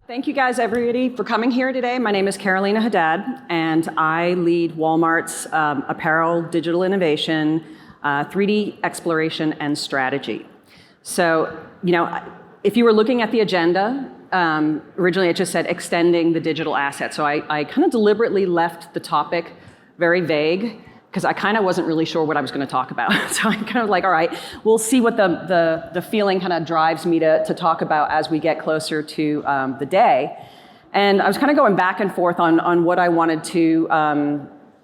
Thank you guys, everybody, for coming here today. My name is Carolina Haddad, and I lead Walmart's apparel, digital innovation, 3D exploration, and strategy. So, if you were looking at the agenda, originally it just said extending the digital asset. So I kind of deliberately left the topic very vague, because I kind of wasn't really sure what I was going to talk about. So I'm kind of like, all right, we'll see what the feeling kind of drives me to talk about as we get closer to the day. And I was kind of going back and forth on what I wanted to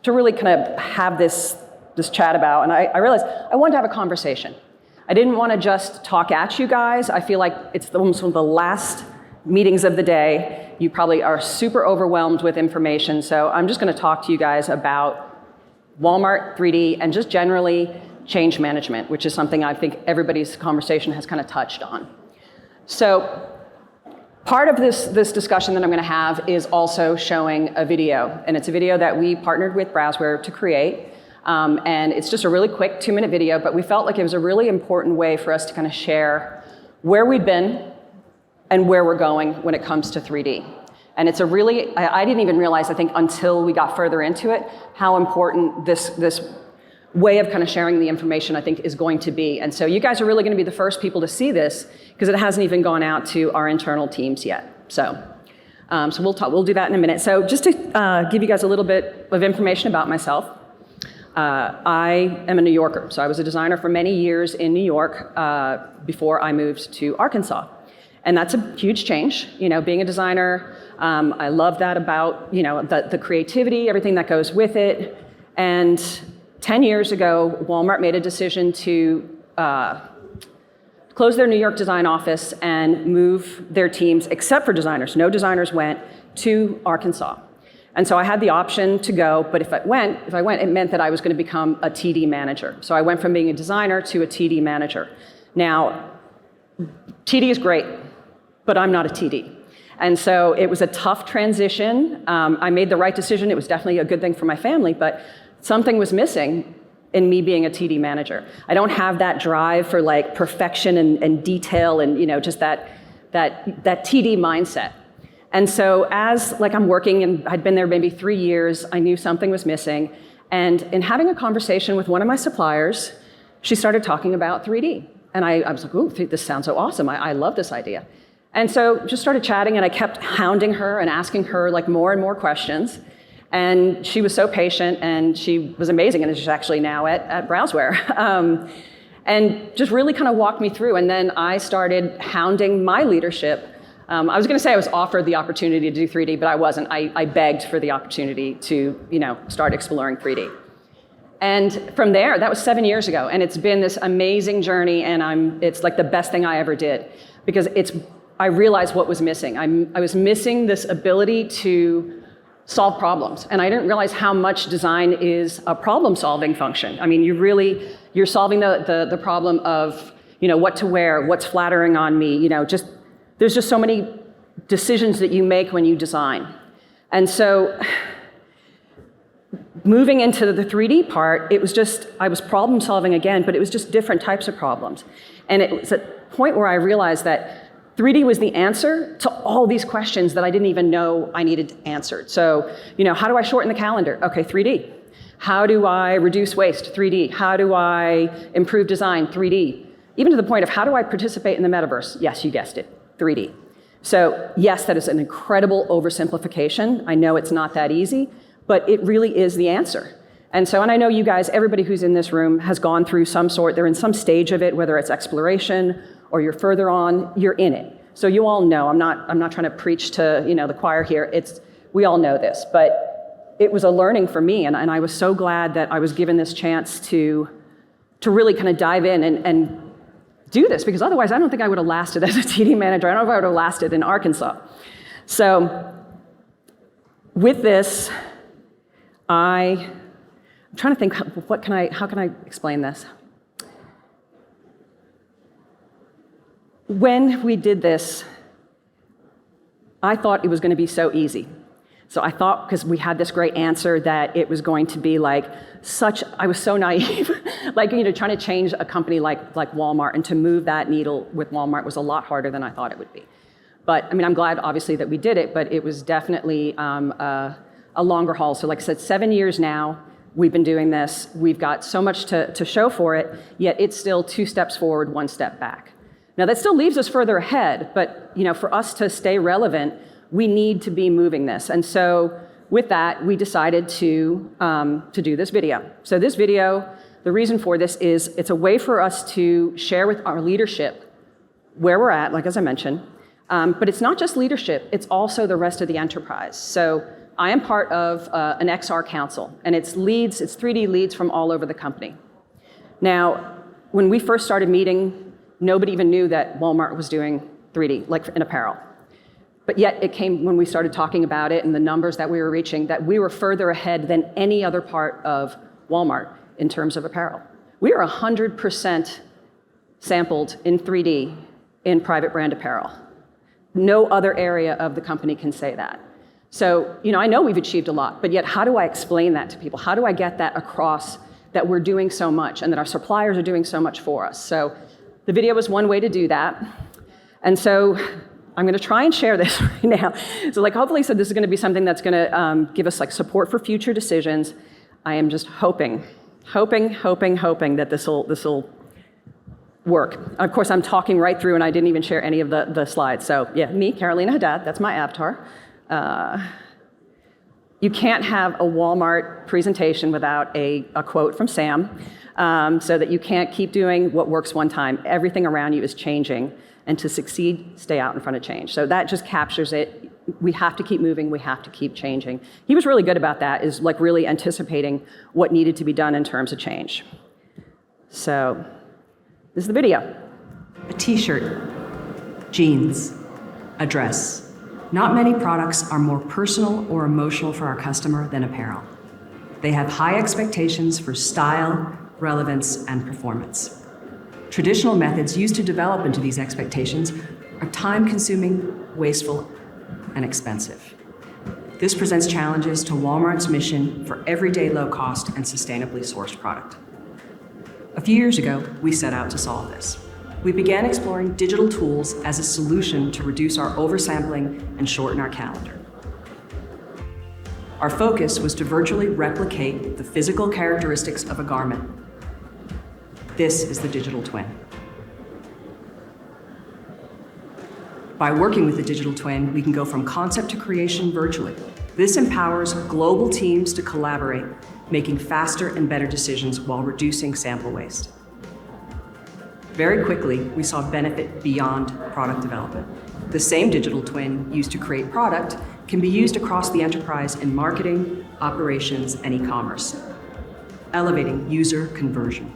really kind of have this chat about. And I realized I wanted to have a conversation. I didn't want to just talk at you guys. I feel like it's almost one of the last meetings of the day. You probably are super overwhelmed with information. So I'm just going to talk to you guys about Walmart 3D, and just generally change management, which is something I think everybody's conversation has kind of touched on. So part of this discussion that I'm going to have is also showing a video, and it's a video that we partnered with Browseware to create, and it's just a really quick 2-minute video, but we felt like it was a really important way for us to kind of share where we've been and where we're going when it comes to 3D. And it's a really, I didn't even realize, I think, until we got further into it, how important this way of kind of sharing the information, I think, is going to be. And so you guys are really going to be the first people to see this, because it hasn't even gone out to our internal teams yet. So we'll do that in a minute. So just to give you guys a little bit of information about myself, I am a New Yorker. So I was a designer for many years in New York before I moved to Arkansas. And that's a huge change, being a designer. I love that about, the creativity, everything that goes with it. And 10 years ago, Walmart made a decision to close their New York design office and move their teams, except for designers. No designers went to Arkansas. And so I had the option to go, but if I went, it meant that I was going to become a TD manager. So I went from being a designer to a TD manager. Now, TD is great, but I'm not a TD. And so it was a tough transition. I made the right decision. It was definitely a good thing for my family, but something was missing in me being a TD manager. I don't have that drive for like perfection and detail and just that TD mindset. And so as I'm working, and I'd been there maybe 3 years, I knew something was missing. And in having a conversation with one of my suppliers, she started talking about 3D. And I was like, ooh, this sounds so awesome. I love this idea. And so just started chatting, and I kept hounding her and asking her more and more questions. And she was so patient, and she was amazing, and she's actually now at Browseware. And just really kind of walked me through. And then I started hounding my leadership. I was going to say I was offered the opportunity to do 3D, but I wasn't. I begged for the opportunity to start exploring 3D. And from there, that was 7 years ago, and it's been this amazing journey, and it's like the best thing I ever did, because I realized what was missing. I was missing this ability to solve problems, and I didn't realize how much design is a problem-solving function. I mean, you're solving the problem of what to wear, what's flattering on me. There's just so many decisions that you make when you design, and so moving into the 3D part, I was problem solving again, but it was just different types of problems. And it was at a point where I realized that 3D was the answer to all these questions that I didn't even know I needed answered. So, how do I shorten the calendar? Okay, 3D. How do I reduce waste? 3D. How do I improve design? 3D. Even to the point of how do I participate in the metaverse? Yes, you guessed it, 3D. So yes, that is an incredible oversimplification. I know it's not that easy, but it really is the answer. And I know you guys, everybody who's in this room has gone through they're in some stage of it, whether it's exploration or you're further on, you're in it. So you all know, I'm not trying to preach to the choir here. We all know this, but it was a learning for me, and I was so glad that I was given this chance to really kind of dive in and do this, because otherwise I don't think I would have lasted as a TD manager. I don't know if I would have lasted in Arkansas. So with this, I'm trying to think, how can I explain this? When we did this, I thought it was going to be so easy. So I thought, because we had this great answer, that it was going to be I was so naive. Trying to change a company like Walmart and to move that needle with Walmart was a lot harder than I thought it would be. But I mean, I'm glad obviously that we did it, but it was definitely a longer haul. So like I said, 7 years now, we've been doing this. We've got so much to show for it, yet it's still 2 steps forward, 1 step back. Now that still leaves us further ahead, but for us to stay relevant, we need to be moving this. And so with that, we decided to do this video. So this video, the reason for this is it's a way for us to share with our leadership where we're at, like as I mentioned, but it's not just leadership, it's also the rest of the enterprise. So I am part of an XR council, and it's 3D leads from all over the company. Now, when we first started meeting, nobody even knew that Walmart was doing 3D, like in apparel. But yet it came when we started talking about it and the numbers that we were reaching, that we were further ahead than any other part of Walmart in terms of apparel. We are 100% sampled in 3D in private brand apparel. No other area of the company can say that. So, I know we've achieved a lot, but yet how do I explain that to people? How do I get that across that we're doing so much and that our suppliers are doing so much for us? So the video was one way to do that. And so I'm going to try and share this right now. So hopefully, this is going to be something that's going to give us support for future decisions. I am just hoping that this will work. Of course, I'm talking right through and I didn't even share any of the slides. So yeah, me, Carolina Haddad, that's my avatar. You can't have a Walmart presentation without a quote from Sam, so that you can't keep doing what works one time. Everything around you is changing, and to succeed, stay out in front of change. So that just captures it. We have to keep moving, we have to keep changing. He was really good about that, is really anticipating what needed to be done in terms of change. So this is the video. A t-shirt, jeans, a dress. Not many products are more personal or emotional for our customer than apparel. They have high expectations for style, relevance, and performance. Traditional methods used to develop into these expectations are time-consuming, wasteful, and expensive. This presents challenges to Walmart's mission for everyday low-cost and sustainably sourced product. A few years ago, we set out to solve this. We began exploring digital tools as a solution to reduce our oversampling and shorten our calendar. Our focus was to virtually replicate the physical characteristics of a garment. This is the digital twin. By working with the digital twin, we can go from concept to creation virtually. This empowers global teams to collaborate, making faster and better decisions while reducing sample waste. Very quickly, we saw benefit beyond product development. The same digital twin used to create product can be used across the enterprise in marketing, operations, and e-commerce, elevating user conversion.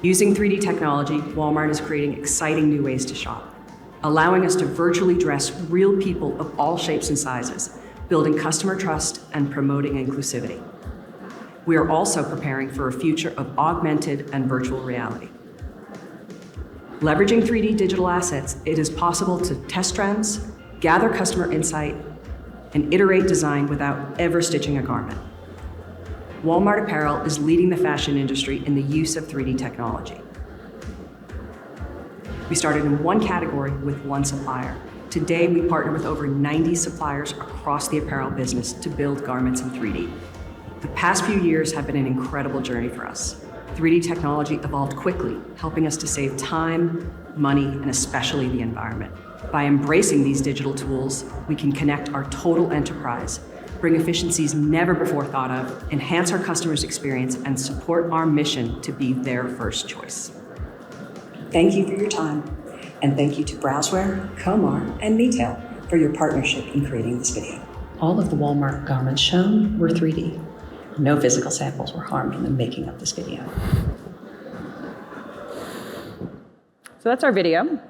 Using 3D technology, Walmart is creating exciting new ways to shop, allowing us to virtually dress real people of all shapes and sizes, building customer trust and promoting inclusivity. We are also preparing for a future of augmented and virtual reality. Leveraging 3D digital assets, it is possible to test trends, gather customer insight, and iterate design without ever stitching a garment. Walmart Apparel is leading the fashion industry in the use of 3D technology. We started in one category with one supplier. Today, we partner with over 90 suppliers across the apparel business to build garments in 3D. The past few years have been an incredible journey for us. 3D technology evolved quickly, helping us to save time, money, and especially the environment. By embracing these digital tools, we can connect our total enterprise, bring efficiencies never before thought of, enhance our customers' experience, and support our mission to be their first choice. Thank you for your time, and thank you to Browseware, Comar, and Retail for your partnership in creating this video. All of the Walmart garments shown were 3D. No physical samples were harmed in the making of this video. So that's our video.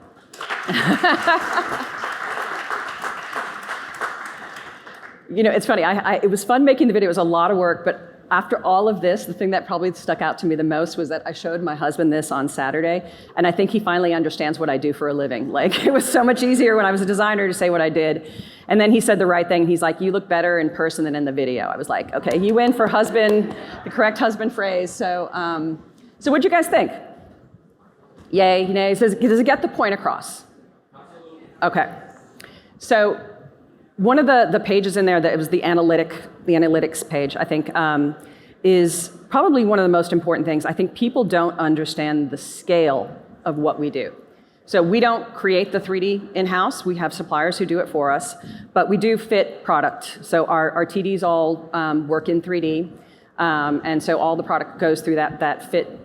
It's funny. It was fun making the video. It was a lot of work, but after all of this, the thing that probably stuck out to me the most was that I showed my husband this on Saturday, and I think he finally understands what I do for a living. It was so much easier when I was a designer to say what I did. And then he said the right thing. He's like, "You look better in person than in the video." I was like, okay, you win for husband, the correct husband phrase. So what'd you guys think? Yay, nay? Does it get the point across? Okay. So one of the pages in there that was the analytics page, I think, is probably one of the most important things. I think people don't understand the scale of what we do. So we don't create the 3D in-house. We have suppliers who do it for us, but we do fit product. So our TDs all work in 3D, and so all the product goes through that fit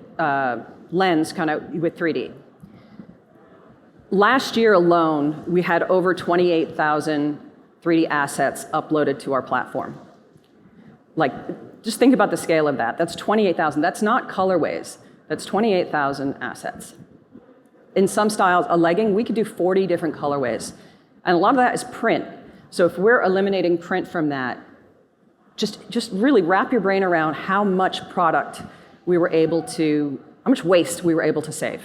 lens kind of with 3D. Last year alone, we had over 28,000 3D assets uploaded to our platform. Like, just think about the scale of that. That's 28,000. That's not colorways. That's 28,000 assets. In some styles, a legging, we could do 40 different colorways. And a lot of that is print. So if we're eliminating print from that, just really wrap your brain around how much product we were able to, how much waste we were able to save.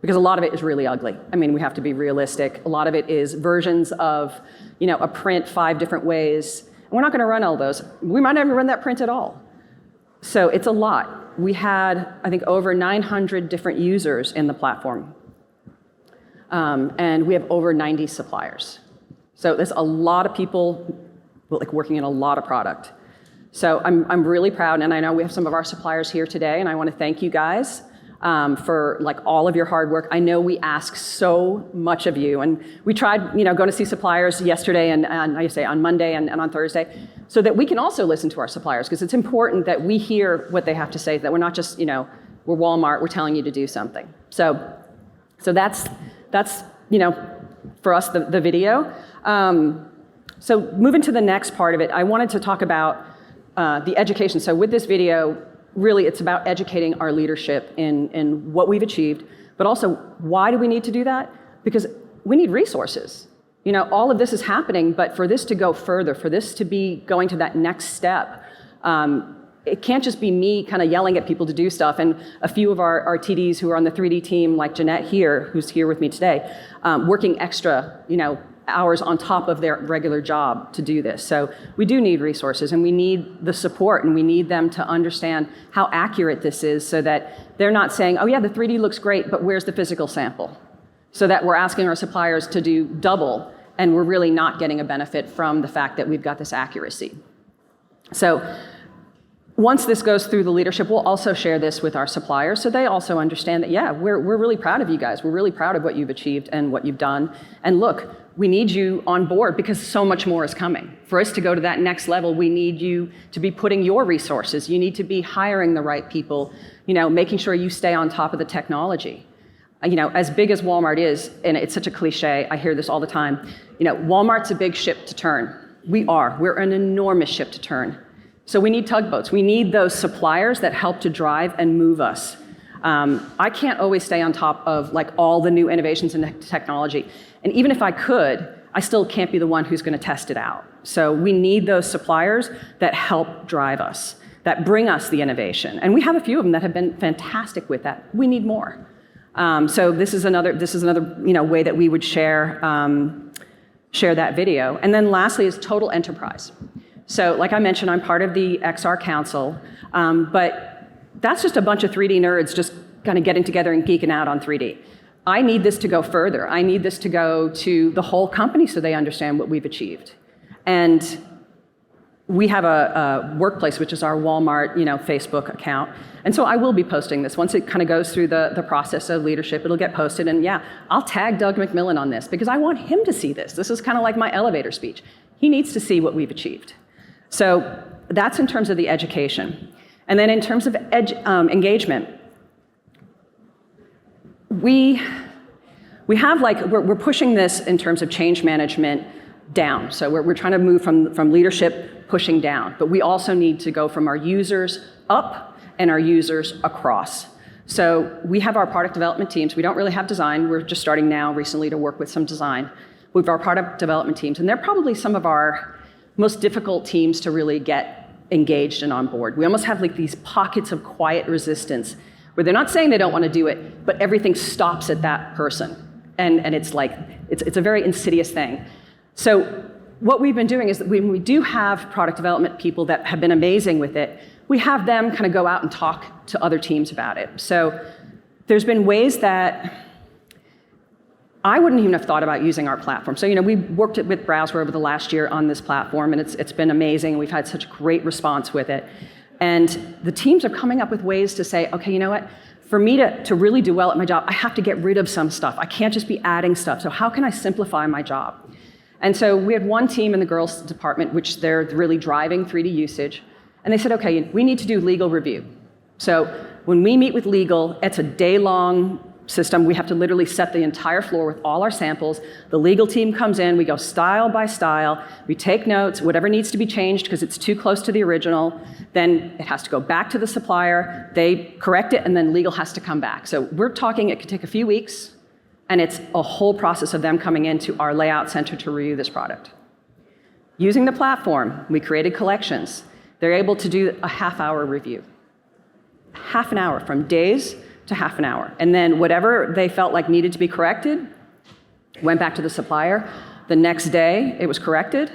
Because a lot of it is really ugly. I mean, we have to be realistic. A lot of it is versions of, a print 5 different ways. And we're not gonna run all those. We might not even run that print at all. So it's a lot. We had, I think, over 900 different users in the platform. And we have over 90 suppliers. So there's a lot of people working in a lot of product. So I'm really proud, and I know we have some of our suppliers here today, and I want to thank you guys for all of your hard work. I know we ask so much of you, and we tried going to see suppliers yesterday and on Monday and on Thursday, so that we can also listen to our suppliers, because it's important that we hear what they have to say, that we're not just we're Walmart, we're telling you to do something. So that's for us the video. So moving to the next part of it, I wanted to talk about the education. So with this video, really it's about educating our leadership in what we've achieved, but also why do we need to do that? Because we need resources. All of this is happening, but for this to go further, for this to be going to that next step, it can't just be me kind of yelling at people to do stuff, and a few of our TDs who are on the 3D team, like Jeanette here, who's here with me today, working extra, hours on top of their regular job to do this. So we do need resources, and we need the support, and we need them to understand how accurate this is, so that they're not saying, oh yeah, the 3D looks great, but where's the physical sample? So that we're asking our suppliers to do double, and we're really not getting a benefit from the fact that we've got this accuracy. So once this goes through the leadership, we'll also share this with our suppliers, so they also understand that, yeah, we're really proud of you guys. We're really proud of what you've achieved and what you've done. And look, we need you on board because so much more is coming. For us to go to that next level, we need you to be putting your resources. You need to be hiring the right people, making sure you stay on top of the technology. As big as Walmart is, and it's such a cliche, I hear this all the time, Walmart's a big ship to turn. We're an enormous ship to turn. So we need tugboats. We need those suppliers that help to drive and move us. I can't always stay on top of all the new innovations in technology. And even if I could, I still can't be the one who's going to test it out. So we need those suppliers that help drive us, that bring us the innovation. And we have a few of them that have been fantastic with that. We need more. So this is another way that we would share that video. And then lastly is total enterprise. So like I mentioned, I'm part of the XR Council, but that's just a bunch of 3D nerds just kind of getting together and geeking out on 3D. I need this to go further. I need this to go to the whole company so they understand what we've achieved. And we have a workplace, which is our Walmart Facebook account. And so I will be posting this. Once it kind of goes through the process of leadership, it'll get posted. And yeah, I'll tag Doug McMillan on this because I want him to see this. This is kind of like my elevator speech. He needs to see what we've achieved. So that's in terms of the education. And then in terms of engagement, we're pushing this in terms of change management down. So we're trying to move from leadership pushing down, but we also need to go from our users up and our users across. So we have our product development teams. We don't really have design. We're just starting now recently to work with some design. We have our product development teams, and they're probably some of our most difficult teams to really get engaged and on board. We almost have these pockets of quiet resistance where they're not saying they don't want to do it, but everything stops at that person. And it's a very insidious thing. So what we've been doing is that when we do have product development people that have been amazing with it, we have them kind of go out and talk to other teams about it. So there's been ways that I wouldn't even have thought about using our platform. So, we worked with Browseware over the last year on this platform, and it's been amazing. We've had such great response with it. And the teams are coming up with ways to say, okay, you know what? For me to really do well at my job, I have to get rid of some stuff. I can't just be adding stuff. So how can I simplify my job? And so we had one team in the girls' department, which they're really driving 3D usage. And they said, okay, we need to do legal review. So when we meet with legal, it's a day-long system. We have to literally set the entire floor with all our samples. The legal team comes in, we go style by style, we take notes, whatever needs to be changed because it's too close to the original, then it has to go back to the supplier, they correct it, and then legal has to come back. So we're talking it could take a few weeks, and it's a whole process of them coming into our layout center to review this product. Using the platform, we created collections. They're able to do a half-hour review. Half an hour, from days to half an hour. And then whatever they felt like needed to be corrected, went back to the supplier. The next day, it was corrected,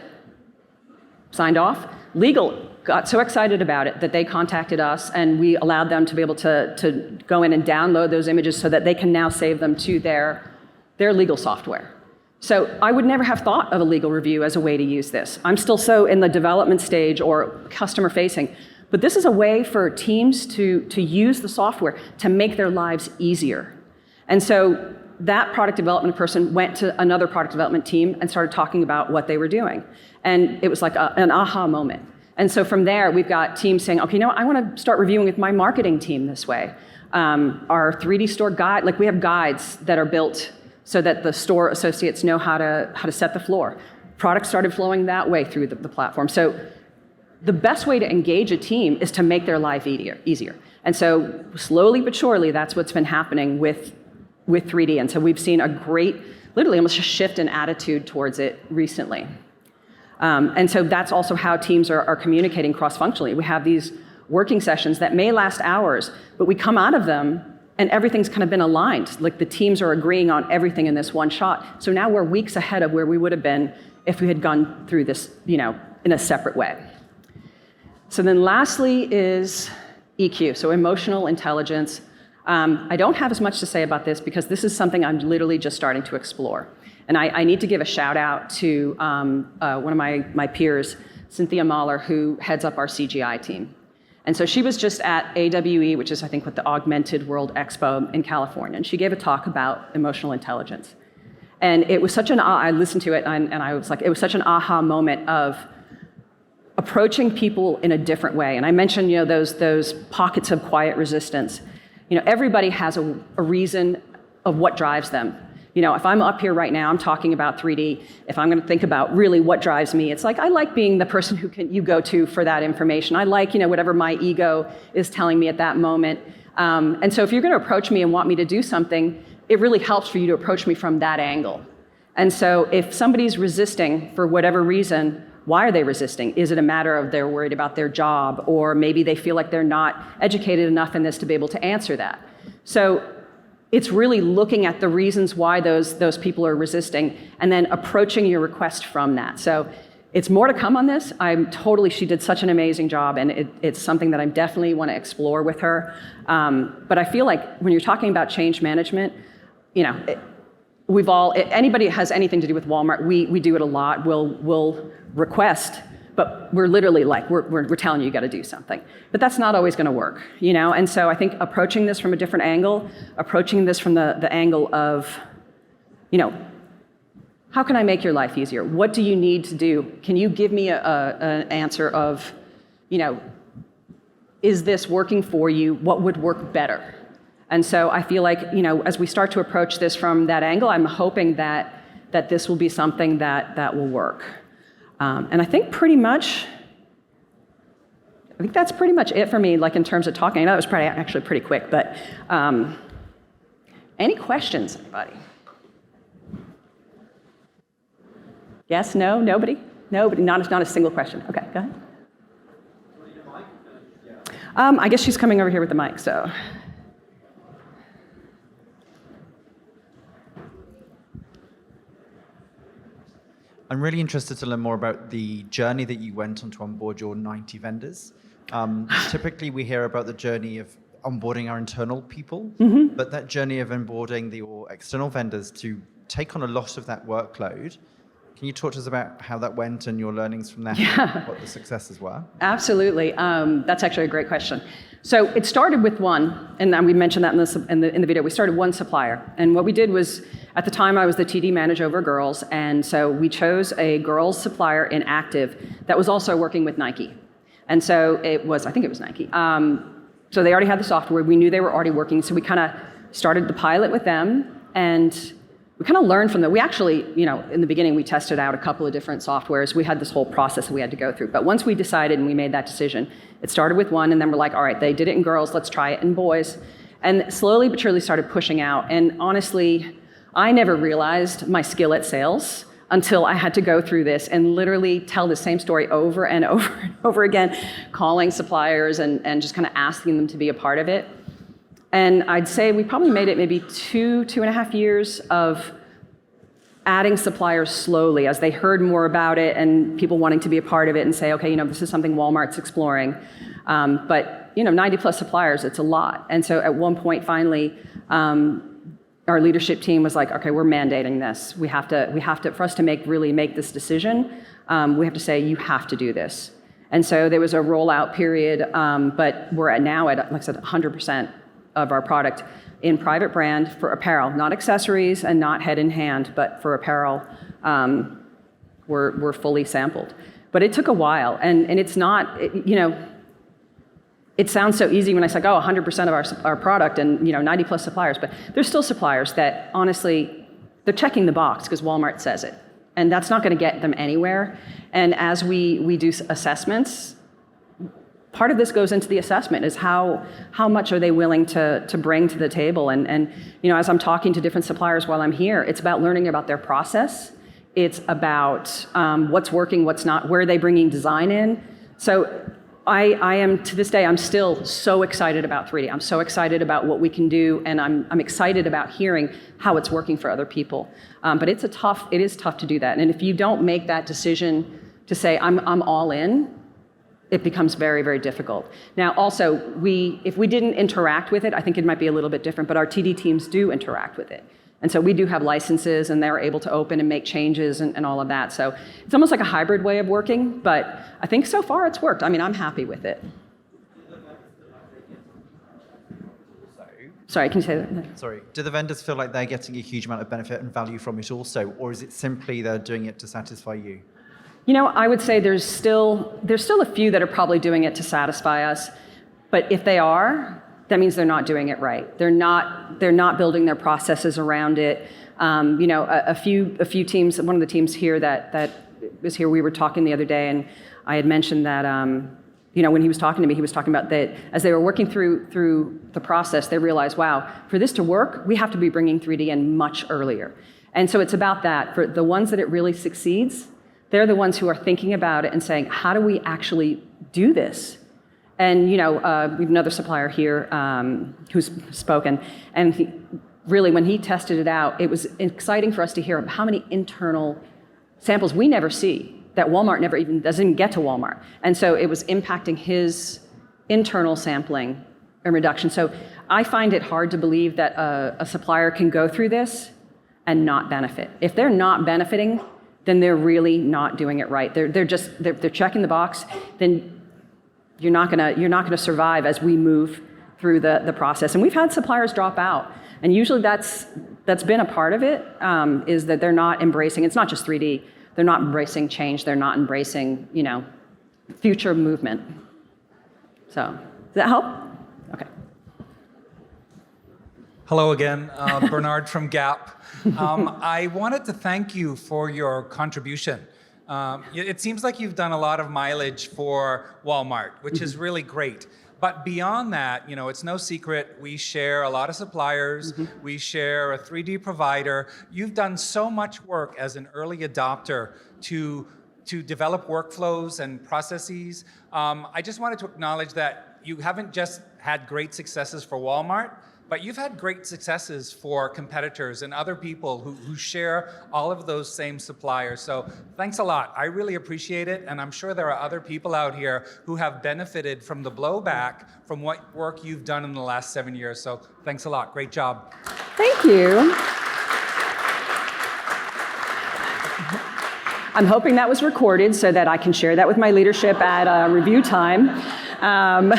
signed off. Legal got so excited about it that they contacted us, and we allowed them to be able to go in and download those images so that they can now save them to their legal software. So I would never have thought of a legal review as a way to use this. I'm still so in the development stage or customer facing. But this is a way for teams to use the software to make their lives easier. And so that product development person went to another product development team and started talking about what they were doing. And it was like an aha moment. And so from there, we've got teams saying, okay, I want to start reviewing with my marketing team this way. Our 3D store guide, like we have guides that are built so that the store associates know how to set the floor. Products started flowing that way through the platform. So the best way to engage a team is to make their life easier. And so slowly but surely, that's what's been happening with 3D. And so we've seen a great, literally almost a shift in attitude towards it recently. And so that's also how teams are communicating cross-functionally. We have these working sessions that may last hours, but we come out of them and everything's kind of been aligned. Like the teams are agreeing on everything in this one shot. So now we're weeks ahead of where we would have been if we had gone through this, in a separate way. So then lastly is EQ, so emotional intelligence. I don't have as much to say about this because this is something I'm literally just starting to explore. And I need to give a shout out to one of my peers, Cynthia Mahler, who heads up our CGI team. And so she was just at AWE, which is I think what the Augmented World Expo in California, and she gave a talk about emotional intelligence. And it was such I listened to it and I was like, it was such an aha moment of approaching people in a different way. And I mentioned, those pockets of quiet resistance. Everybody has a reason of what drives them. If I'm up here right now, I'm talking about 3D. If I'm going to think about really what drives me, it's like I like being the person who you go to for that information. I like, whatever my ego is telling me at that moment. And so if you're going to approach me and want me to do something, it really helps for you to approach me from that angle. And so if somebody's resisting for whatever reason, why are they resisting? Is it a matter of they're worried about their job, or maybe they feel like they're not educated enough in this to be able to answer that? So it's really looking at the reasons why those people are resisting and then approaching your request from that. So it's more to come on this. She did such an amazing job, and it's something that I definitely want to explore with her. But I feel like when you're talking about change management, anybody that has anything to do with Walmart, we do it a lot. We'll request, but we're literally like, we're telling you got to do something. But that's not always going to work, And so I think approaching this from a different angle, approaching this from the angle of, how can I make your life easier? What do you need to do? Can you give me an answer of, is this working for you? What would work better? And so I feel like, as we start to approach this from that angle, I'm hoping that this will be something that will work. And I think that's pretty much it for me, like in terms of talking. I know that was actually pretty quick, but any questions, anybody? Yes, no, nobody? Nobody, not a single question. Okay, go ahead. I guess she's coming over here with the mic, so. I'm really interested to learn more about the journey that you went on to onboard your 90 vendors. Typically, we hear about the journey of onboarding our internal people, but that journey of onboarding your external vendors to take on a lot of that workload. Can you talk to us about how that went and your learnings from that, what the successes were? Absolutely. That's actually a great question. So it started with one, and we mentioned that in the video. We started one supplier, and what we did was, at the time I was the TD manager over girls, and so we chose a girls supplier in active that was also working with Nike. And so I think it was Nike. So they already had the software. We knew they were already working, so we kind of started the pilot with them, and we kind of learned from that. We actually, in the beginning, we tested out a couple of different softwares. We had this whole process that we had to go through. But once we decided and we made that decision, it started with one, and then we're like, all right, they did it in girls, let's try it in boys. And slowly but surely started pushing out. And honestly, I never realized my skill at sales until I had to go through this and literally tell the same story over and over and over again, calling suppliers and just kind of asking them to be a part of it. And I'd say we probably made it maybe 2.5 years of adding suppliers slowly as they heard more about it and people wanting to be a part of it and say, okay, this is something Walmart's exploring. But 90 plus suppliers, it's a lot. And so at one point, finally, our leadership team was like, okay, we're mandating this. We have to, for us to really make this decision, we have to say, you have to do this. And so there was a rollout period, but we're now at, like I said, 100% of our product in private brand for apparel, not accessories and not head in hand, but for apparel, we're fully sampled. But it took a while, and it's not, it sounds so easy when I say, 100% of our product and 90 plus suppliers, but there's still suppliers that honestly, they're checking the box because Walmart says it, and that's not going to get them anywhere. And as we do assessments, part of this goes into the assessment is how much are they willing to bring to the table. And as I'm talking to different suppliers while I'm here, it's about learning about their process. It's about what's working, what's not, where are they bringing design in. So I am, to this day, I'm still so excited about 3D. I'm so excited about what we can do, and I'm excited about hearing how it's working for other people. But it is tough to do that. And if you don't make that decision to say, I'm all in, it becomes very, very difficult. Now, also, if we didn't interact with it, I think it might be a little bit different, but our TD teams do interact with it. And so we do have licenses, and they're able to open and make changes and all of that. So it's almost like a hybrid way of working, but I think so far it's worked. I mean, I'm happy with it. Sorry, can you say that? Sorry. Do the vendors feel like they're getting a huge amount of benefit and value from it also, or is it simply they're doing it to satisfy you? I would say there's still a few that are probably doing it to satisfy us, but if they are, that means they're not doing it right. They're not building their processes around it. A few teams. One of the teams here that was here, we were talking the other day, and I had mentioned that when he was talking to me, he was talking about that as they were working through the process, they realized, wow, for this to work, we have to be bringing 3D in much earlier. And so it's about that. For the ones that it really succeeds, they're the ones who are thinking about it and saying, how do we actually do this? And we have another supplier here who's spoken, and really when he tested it out, it was exciting for us to hear how many internal samples we never see that Walmart doesn't get to Walmart. And so it was impacting his internal sampling and reduction. So I find it hard to believe that a supplier can go through this and not benefit. If they're not benefiting, then they're really not doing it right. They're checking the box. Then you're not gonna survive as we move through the process. And we've had suppliers drop out, and usually that's been a part of it. Is that they're not embracing. It's not just 3D. They're not embracing change. They're not embracing future movement. So does that help? Okay. Hello again, Bernard from Gap. I wanted to thank you for your contribution. It seems like you've done a lot of mileage for Walmart, which is really great. But beyond that, it's no secret, we share a lot of suppliers, we share a 3D provider. You've done so much work as an early adopter to develop workflows and processes. I just wanted to acknowledge that you haven't just had great successes for Walmart, but you've had great successes for competitors and other people who share all of those same suppliers. So thanks a lot. I really appreciate it. And I'm sure there are other people out here who have benefited from the blowback from what work you've done in the last 7 years. So thanks a lot. Great job. Thank you. I'm hoping that was recorded so that I can share that with my leadership at review time. I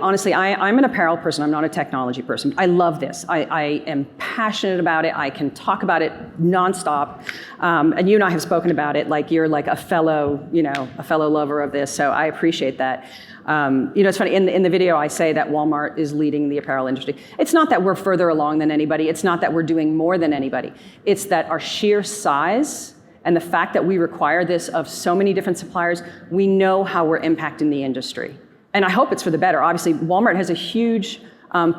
honestly, I'm an apparel person. I'm not a technology person. I love this. I am passionate about it. I can talk about it nonstop. And you and I have spoken about it like you're like a fellow lover of this. So I appreciate that. It's funny, in the video I say that Walmart is leading the apparel industry. It's not that we're further along than anybody. It's not that we're doing more than anybody. It's that our sheer size and the fact that we require this of so many different suppliers, we know how we're impacting the industry. And I hope it's for the better. Obviously, Walmart has a huge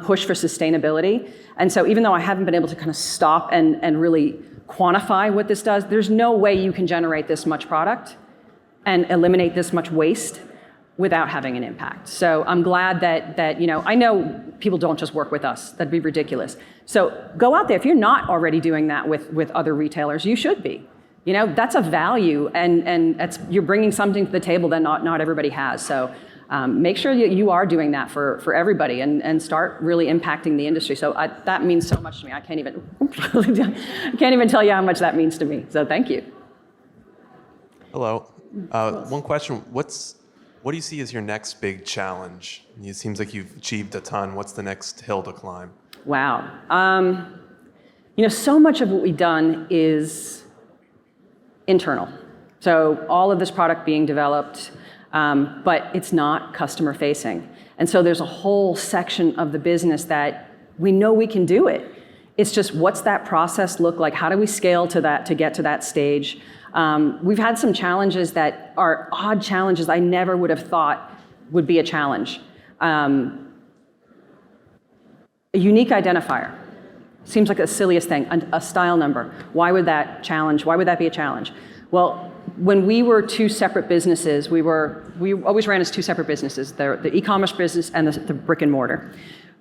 push for sustainability. And so even though I haven't been able to kind of stop and really quantify what this does, there's no way you can generate this much product and eliminate this much waste without having an impact. So I'm glad that I know people don't just work with us. That'd be ridiculous. So go out there. If you're not already doing that with other retailers, you should be. That's a value, and you're bringing something to the table that not everybody has. So make sure you are doing that for everybody and start really impacting the industry. So that means so much to me. I can't even tell you how much that means to me. So thank you. Hello. One question. What do you see as your next big challenge? It seems like you've achieved a ton. What's the next hill to climb? Wow. So much of what we've done is internal. So all of this product being developed, but it's not customer facing. And so there's a whole section of the business that we know we can do it. It's just, what's that process look like? How do we scale to that to get to that stage? We've had some challenges that are odd challenges I never would have thought would be a challenge. A unique identifier. Seems like the silliest thing, a style number. Why would that be a challenge? Well, when we were two separate businesses, we always ran as two separate businesses, the e-commerce business and the brick and mortar.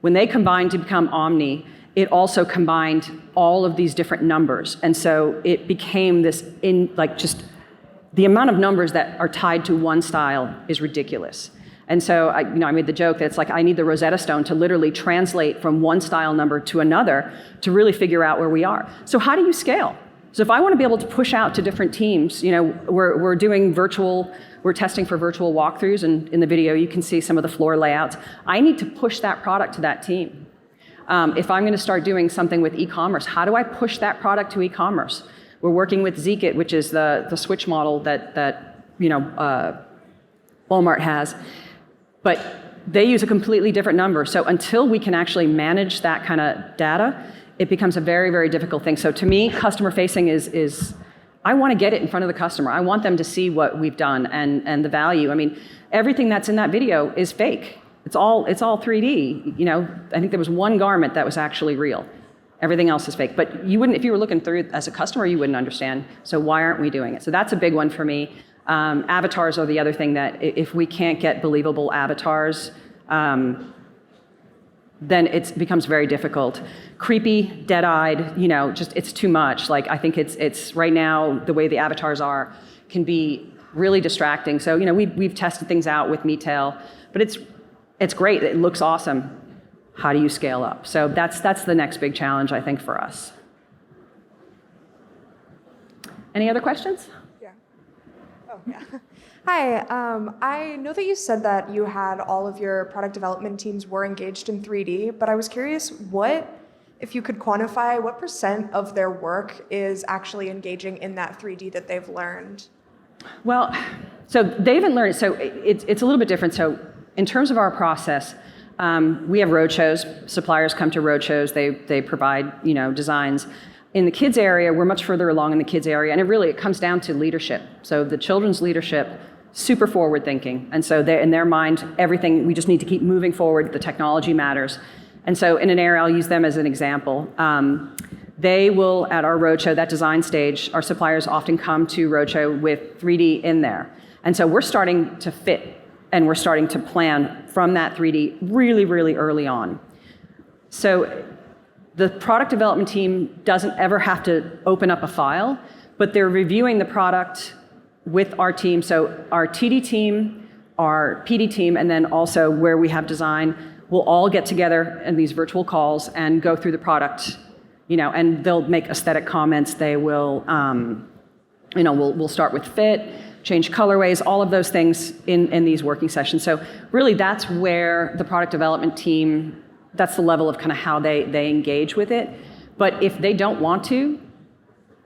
When they combined to become Omni, it also combined all of these different numbers. And so it became this, just the amount of numbers that are tied to one style is ridiculous. And so I made the joke that it's like I need the Rosetta Stone to literally translate from one style number to another to really figure out where we are. So how do you scale? So if I want to be able to push out to different teams, we're testing for virtual walkthroughs, and in the video you can see some of the floor layouts. I need to push that product to that team. If I'm going to start doing something with e-commerce, how do I push that product to e-commerce? We're working with Zeekit, which is the switch model that Walmart has. But they use a completely different number. So until we can actually manage that kind of data, it becomes a very, very difficult thing. So to me, customer facing is I want to get it in front of the customer. I want them to see what we've done and the value. I mean, everything that's in that video is fake. It's all 3D. I think there was one garment that was actually real. Everything else is fake. But you wouldn't, if you were looking through it as a customer, you wouldn't understand. So why aren't we doing it? So that's a big one for me. Avatars are the other thing that if we can't get believable avatars, then it becomes very difficult. Creepy, dead-eyed, it's too much. Like, I think it's right now, the way the avatars are can be really distracting. So, we've tested things out with Metail, but it's great. It looks awesome. How do you scale up? So that's the next big challenge, I think, for us. Any other questions? Yeah. Hi, I know that you said that you had all of your product development teams were engaged in 3D, but I was curious if you could quantify what % of their work is actually engaging in that 3D that they've learned? Well, so they haven't learned, so it's a little bit different. So in terms of our process, we have roadshows. Suppliers come to roadshows. They provide, designs. In the kids area, we're much further along in the kids area, and it comes down to leadership. So the children's leadership, super forward thinking. And so in their mind, everything, we just need to keep moving forward. The technology matters. And so in an area, I'll use them as an example. They will, at our roadshow, that design stage, our suppliers often come to roadshow with 3D in there. And so we're starting to fit, and we're starting to plan from that 3D really, really early on. So the product development team doesn't ever have to open up a file, but they're reviewing the product with our team. So our TD team, our PD team, and then also where we have design, will all get together in these virtual calls and go through the product, and they'll make aesthetic comments. They will We'll start with fit, change colorways, all of those things in these working sessions. So really that's where the product development team, that's the level of kind of how they engage with it. But if they don't want to,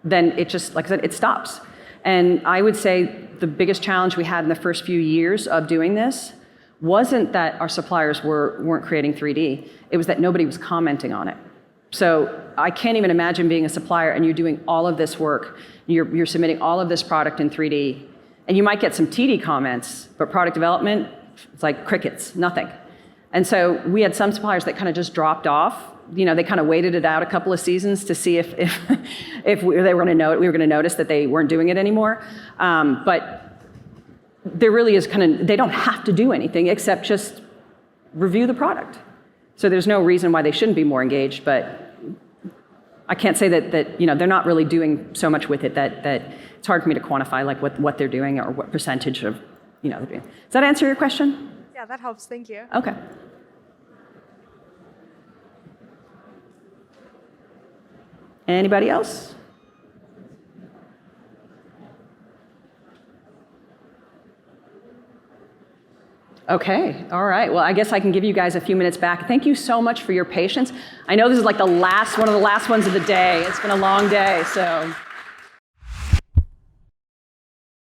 then it just, like I said, it stops. And I would say the biggest challenge we had in the first few years of doing this wasn't that our suppliers weren't creating 3D, it was that nobody was commenting on it. So I can't even imagine being a supplier and you're doing all of this work, you're submitting all of this product in 3D, and you might get some TD comments, but product development, it's like crickets, nothing. And so we had some suppliers that kind of just dropped off. They kind of waited it out a couple of seasons to see if we were going to notice that they weren't doing it anymore. But there really is they don't have to do anything except just review the product. So there's no reason why they shouldn't be more engaged, but I can't say that they're not really doing so much with it that it's hard for me to quantify like what they're doing or what percentage of they're doing. Does that answer your question? Yeah, that helps. Thank you. Okay. Anybody else? Okay, all right. Well, I guess I can give you guys a few minutes back. Thank you so much for your patience. I know this is like one of the last ones of the day. It's been a long day, so.